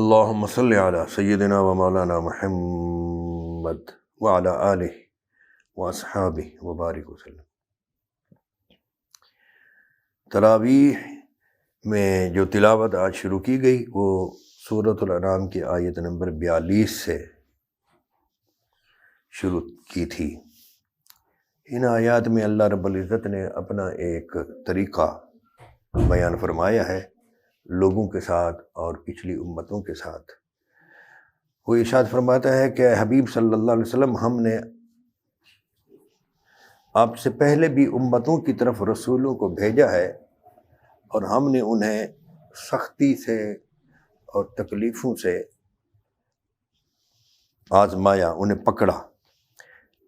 اللہم صلی علی سیدنا و مولانا محمد وعلی آلہ واصحابہ وبارک وسلم۔ تراویح میں جو تلاوت آج شروع کی گئی وہ سورۃ الانعام کی آیت نمبر 42 سے شروع کی تھی۔ ان آیات میں اللہ رب العزت نے اپنا ایک طریقہ بیان فرمایا ہے لوگوں کے ساتھ اور پچھلی امتوں کے ساتھ۔ وہ ارشاد فرماتا ہے کہ حبیب صلی اللہ علیہ وسلم ہم نے آپ سے پہلے بھی امتوں کی طرف رسولوں کو بھیجا ہے اور ہم نے انہیں سختی سے اور تکلیفوں سے آزمایا، انہیں پکڑا،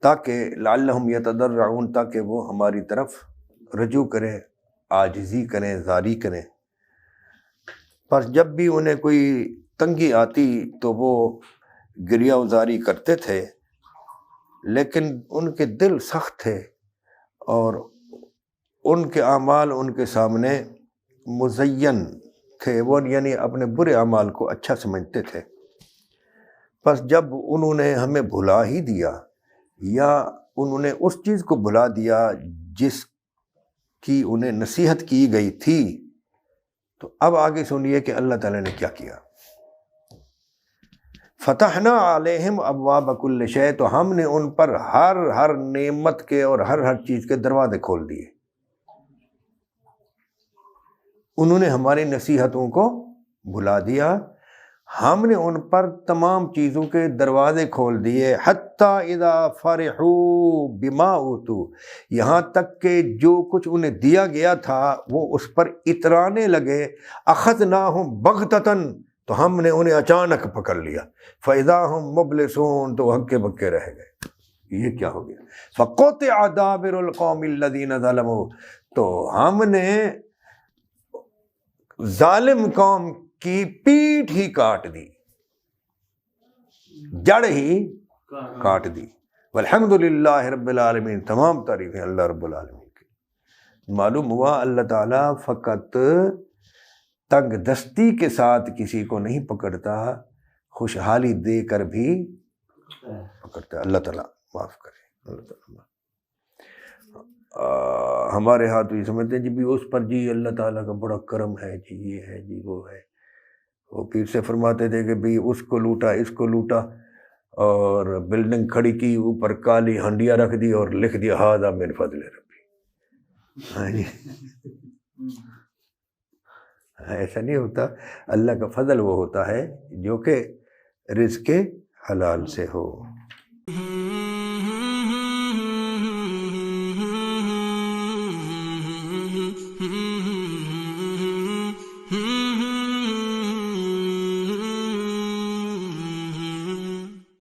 تاکہ لعلہم یتضرعون، تاکہ وہ ہماری طرف رجوع کریں، عاجزی کریں، زاری کریں۔ پر جب بھی انہیں کوئی تنگی آتی تو وہ گریہ وزاری کرتے تھے، لیکن ان کے دل سخت تھے اور ان کے اعمال ان کے سامنے مزین تھے، وہ یعنی اپنے برے اعمال کو اچھا سمجھتے تھے۔ پس جب انہوں نے ہمیں بھلا ہی دیا یا انہوں نے اس چیز کو بھلا دیا جس کی انہیں نصیحت کی گئی تھی، تو اب آگے سنیے کہ اللہ تعالیٰ نے کیا کیا۔ فتحنا علیہم ابواب کل شیء، تو ہم نے ان پر ہر نعمت کے اور ہر چیز کے دروازے کھول دیے۔ انہوں نے ہماری نصیحتوں کو بھلا دیا، ہم نے ان پر تمام چیزوں کے دروازے کھول دیے۔ حتی اذا فرحوا بما اوتوا، یہاں تک کہ جو کچھ انہیں دیا گیا تھا وہ اس پر اترانے لگے۔ اخذناہم بغتۃ، تو ہم نے انہیں اچانک پکڑ لیا۔ فاذا ہم مبلسون، تو ہکے بکے رہ گئے، یہ کیا ہو گیا۔ فقطع دابر القوم الذین ظلموا، تو ہم نے ظالم قوم کی پیٹھ ہی کاٹ دی، جڑ ہی کاٹ دی۔ والحمد للہ رب العالمین، تمام تعریفیں اللہ رب العالمین کی۔ معلوم ہوا اللہ تعالیٰ فقط تنگ دستی کے ساتھ کسی کو نہیں پکڑتا، خوشحالی دے کر بھی پکڑتا ہے۔ اللہ تعالیٰ معاف کرے۔ اللہ تعالیٰ ہمارے ہاتھ یہ سمجھتے ہیں جی بھی اس پر جی اللہ تعالیٰ کا بڑا کرم ہے، جی یہ ہے، جی وہ ہے۔ وہ پیر سے فرماتے تھے کہ بھی اس کو لوٹا، اس کو لوٹا، اور بلڈنگ کھڑی کی، اوپر کالی ہنڈیاں رکھ دی اور لکھ دیا ھذا من فضل ربی۔ ایسا نہیں ہوتا، اللہ کا فضل وہ ہوتا ہے جو کہ رزق حلال سے ہو۔